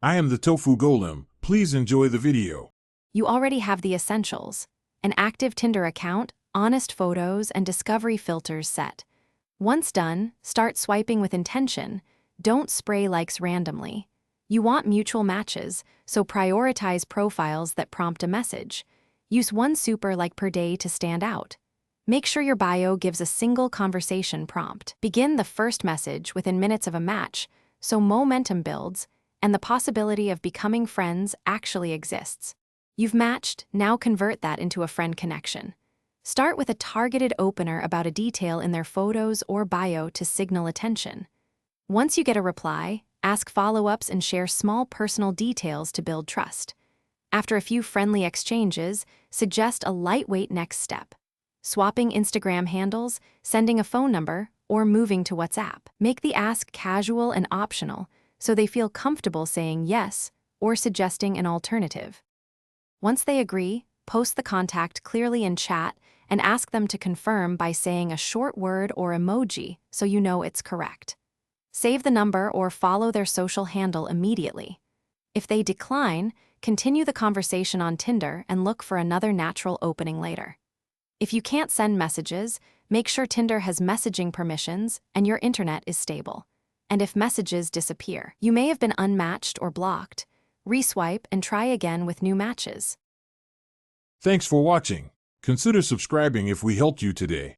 I am the Tofu Golem. Please enjoy the video. You already have the essentials: an active Tinder account, honest photos, and discovery filters set. Once done, start swiping with intention. Don't spray likes randomly. You want mutual matches, so prioritize profiles that prompt a message. Use one super like per day to stand out. Make sure your bio gives a single conversation prompt. Begin the first message within minutes of a match, so momentum builds, and the possibility of becoming friends actually exists. You've matched, now convert that into a friend connection. Start with a targeted opener about a detail in their photos or bio to signal attention. Once you get a reply, ask follow-ups and share small personal details to build trust. After a few friendly exchanges, suggest a lightweight next step: swapping Instagram handles, sending a phone number, or moving to WhatsApp. Make the ask casual and optional, so they feel comfortable saying yes or suggesting an alternative. Once they agree, post the contact clearly in chat and ask them to confirm by saying a short word or emoji so you know it's correct. Save the number or follow their social handle immediately. If they decline, continue the conversation on Tinder and look for another natural opening later. If you can't send messages, make sure Tinder has messaging permissions and your internet is stable. And if messages disappear, you may have been unmatched or blocked. Reswipe and try again with new matches. Thanks for watching. Consider subscribing if we helped you today.